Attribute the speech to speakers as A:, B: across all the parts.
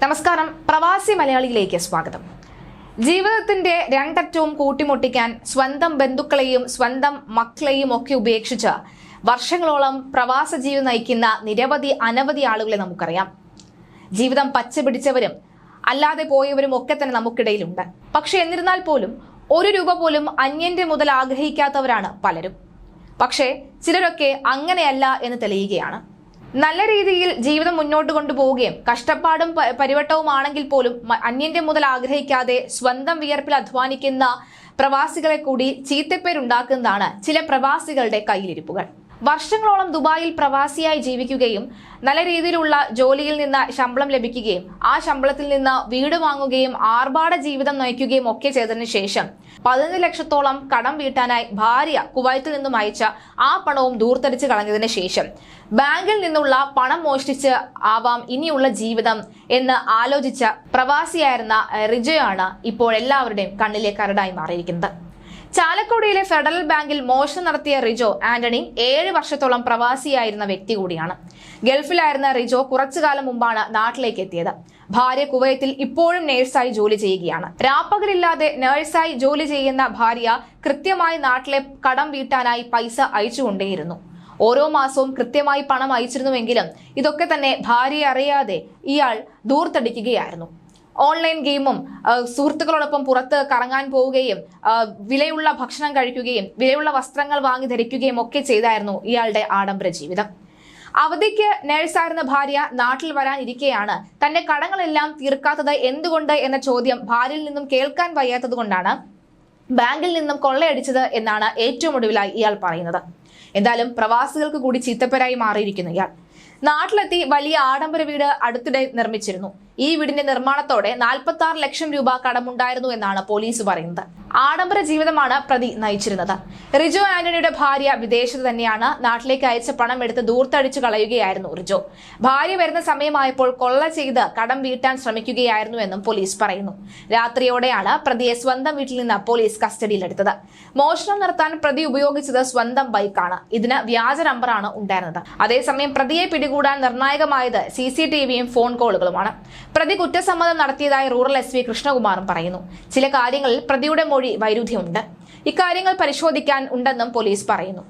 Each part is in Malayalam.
A: നമസ്കാരം, പ്രവാസി മലയാളിയിലേക്ക് സ്വാഗതം. ജീവിതത്തിന്റെ രണ്ടറ്റവും കൂട്ടിമുട്ടിക്കാൻ സ്വന്തം ബന്ധുക്കളെയും സ്വന്തം മക്കളെയും ഒക്കെ ഉപേക്ഷിച്ച് വർഷങ്ങളോളം പ്രവാസ ജീവിതം നയിക്കുന്ന അനവധി ആളുകളെ നമുക്കറിയാം. ജീവിതം പച്ചപിടിച്ചവരും അല്ലാതെ പോയവരും ഒക്കെ തന്നെ നമുക്കിടയിലുണ്ട്. പക്ഷെ എന്നിരുന്നാൽ പോലും ഒരു രൂപ പോലും അന്യന്റെ മുതൽ ആഗ്രഹിക്കാത്തവരാണ് പലരും. പക്ഷേ ചിലരൊക്കെ അങ്ങനെയല്ല എന്ന് തെളിയുകയാണ്. നല്ല രീതിയിൽ ജീവിതം മുന്നോട്ട് കൊണ്ടുപോവുകയും കഷ്ടപ്പാടും പരിവട്ടവുമാണെങ്കിൽ പോലും അന്യന്റെ മുതൽ ആഗ്രഹിക്കാതെ സ്വന്തം വിയർപ്പിൽ അധ്വാനിക്കുന്ന പ്രവാസികളെ കൂടി ചീത്തപ്പേരുണ്ടാക്കുന്നതാണ് ചില പ്രവാസികളുടെ കയ്യിലിരിപ്പുകൾ. വർഷങ്ങളോളം ദുബായിൽ പ്രവാസിയായി ജീവിക്കുകയും നല്ല രീതിയിലുള്ള ജോലിയിൽ നിന്ന് ശമ്പളം ലഭിക്കുകയും ആ ശമ്പളത്തിൽ നിന്ന് വീട് വാങ്ങുകയും ആർഭാട ജീവിതം നയിക്കുകയും ഒക്കെ ചെയ്തതിനു ശേഷം 15 ലക്ഷത്തോളം കടം വീട്ടാനായി ഭാര്യ കുവൈത്തിൽ നിന്നും അയച്ച ആ പണവും ദൂർത്തടിച്ച് കളഞ്ഞതിന് ശേഷം ബാങ്കിൽ നിന്നുള്ള പണം മോഷ്ടിച്ച് ആവാം ഇനിയുള്ള ജീവിതം എന്ന് ആലോചിച്ച പ്രവാസിയായിരുന്ന റിജോയാണ് ഇപ്പോൾ എല്ലാവരുടെയും കണ്ണിലെ കരടായി മാറിയിരിക്കുന്നത്. ചാലക്കുടിയിലെ ഫെഡറൽ ബാങ്കിൽ മോഷണം നടത്തിയ റിജോ ആന്റണി 7 വർഷത്തോളം പ്രവാസിയായിരുന്ന വ്യക്തി കൂടിയാണ്. ഗൾഫിലായിരുന്ന റിജോ കുറച്ചുകാലം മുമ്പാണ് നാട്ടിലേക്ക് എത്തിയത്. ഭാര്യ കുവൈത്തിൽ ഇപ്പോഴും നേഴ്സായി ജോലി ചെയ്യുകയാണ്. രാപ്പകലില്ലാതെ നേഴ്സായി ജോലി ചെയ്യുന്ന ഭാര്യ കൃത്യമായി നാട്ടിലെ കടം വീട്ടാനായി പൈസ അയച്ചുകൊണ്ടേയിരുന്നു. ഓരോ മാസവും കൃത്യമായി പണം അയച്ചിരുന്നുവെങ്കിലും ഇതൊക്കെ തന്നെ ഭാര്യയെ അറിയാതെ ഇയാൾ ദൂർത്തടിക്കുകയായിരുന്നു. ഓൺലൈൻ ഗെയിമും സുഹൃത്തുക്കളോടൊപ്പം പുറത്ത് കറങ്ങാൻ പോവുകയും വിലയുള്ള ഭക്ഷണം കഴിക്കുകയും വിലയുള്ള വസ്ത്രങ്ങൾ വാങ്ങി ധരിക്കുകയും ഒക്കെ ചെയ്തായിരുന്നു ഇയാളുടെ ആഡംബര ജീവിതം. അവധിക്ക് നേഴ്സായിരുന്ന ഭാര്യ നാട്ടിൽ വരാനിരിക്കെയാണ് തന്റെ കടങ്ങളെല്ലാം തീർക്കാത്തത് എന്തുകൊണ്ട് എന്ന ചോദ്യം ഭാര്യയിൽ നിന്നും കേൾക്കാൻ വയ്യാത്തത് കൊണ്ടാണ് ബാങ്കിൽ നിന്നും കൊള്ളയടിച്ചത് എന്നാണ് ഏറ്റവും ഒടുവിലായി ഇയാൾ പറയുന്നത്. എന്തായാലും പ്രവാസികൾക്ക് കൂടി ചീത്തപ്പേരായി മാറിയിരിക്കുന്നു ഇയാൾ. നാട്ടിലെത്തി വലിയ ആഡംബര വീട് അടുത്തിടെ നിർമ്മിച്ചിരുന്നു. ഈ വീടിന്റെ നിർമ്മാണത്തോടെ 46 ലക്ഷം രൂപ കടമുണ്ടായിരുന്നു എന്നാണ് പോലീസ് പറയുന്നത്. ആഡംബര ജീവിതമാണ് പ്രതി നയിച്ചിരുന്നത്. റിജോ ആന്റണിയുടെ ഭാര്യ വിദേശത്ത് തന്നെയാണ്. നാട്ടിലേക്ക് അയച്ച പണം എടുത്ത് ദൂർത്തടിച്ചു കളയുകയായിരുന്നു റിജോ. ഭാര്യ വരുന്ന സമയമായപ്പോൾ കൊള്ള ചെയ്ത് കടം വീട്ടാൻ ശ്രമിക്കുകയായിരുന്നു എന്നും പോലീസ് പറയുന്നു. രാത്രിയോടെയാണ് പ്രതിയെ സ്വന്തം വീട്ടിൽ നിന്ന് പോലീസ് കസ്റ്റഡിയിലെടുത്തത്. മോഷണം നടത്താൻ പ്രതി ഉപയോഗിച്ചത് സ്വന്തം ബൈക്കാണ്. ഇതിന് വ്യാജ നമ്പറാണ് ഉണ്ടായിരുന്നത്. അതേസമയം പ്രതിയെ പിടികൂടാൻ നിർണായകമായത് CCTVയും ഫോൺ കോളുകളുമാണ്. പ്രതി കുറ്റസമ്മതം നടത്തിയതായി റൂറൽ SP കൃഷ്ണകുമാറും പറയുന്നു. ചില കാര്യങ്ങളിൽ പ്രതിയുടെ മൊഴി വൈരുദ്ധ്യമുണ്ട്. ഇക്കാര്യങ്ങൾ പരിശോധിക്കാൻ ഉണ്ടെന്നും പോലീസ് പറയുന്നു.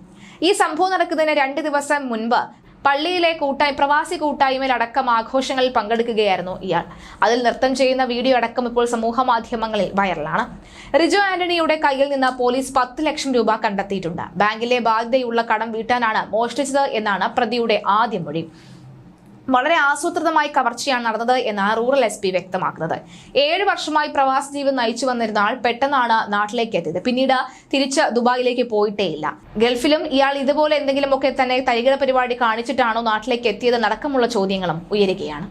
A: ഈ സംഭവം നടക്കുന്നതിന് 2 ദിവസം മുൻപ് പള്ളിയിലെ പ്രവാസി കൂട്ടായ്മയിൽ അടക്കം ആഘോഷങ്ങളിൽ പങ്കെടുക്കുകയായിരുന്നു ഇയാൾ. അതിൽ നൃത്തം ചെയ്യുന്ന വീഡിയോ അടക്കം ഇപ്പോൾ സമൂഹ മാധ്യമങ്ങളിൽ വൈറലാണ്. റിജോ ആന്റണിയുടെ കയ്യിൽ നിന്ന് പോലീസ് 10 ലക്ഷം രൂപ കണ്ടെത്തിയിട്ടുണ്ട്. ബാങ്കിലെ ബാധ്യതയുള്ള കടം വീട്ടാനാണ് മോഷ്ടിച്ചത് എന്നാണ് പ്രതിയുടെ ആദ്യ മൊഴി. വളരെ ആസൂത്രിതമായി കവർച്ചയാണ് നടന്നത് എന്നാണ് റൂറൽ SP വ്യക്തമാക്കുന്നത്. 7 വർഷമായി പ്രവാസ ജീവിതം നയിച്ചു വന്നിരുന്ന ആൾ പെട്ടെന്നാണ് നാട്ടിലേക്ക് എത്തിയത്. പിന്നീട് തിരിച്ച് ദുബായിലേക്ക് പോയിട്ടേയില്ല. ഗൾഫിലും ഇയാൾ ഇതുപോലെ എന്തെങ്കിലുമൊക്കെ തന്നെ തരികിട പരിപാടി കാണിച്ചിട്ടാണോ നാട്ടിലേക്ക് എത്തിയത് അടക്കമുള്ള ചോദ്യങ്ങളും ഉയരുകയാണ്.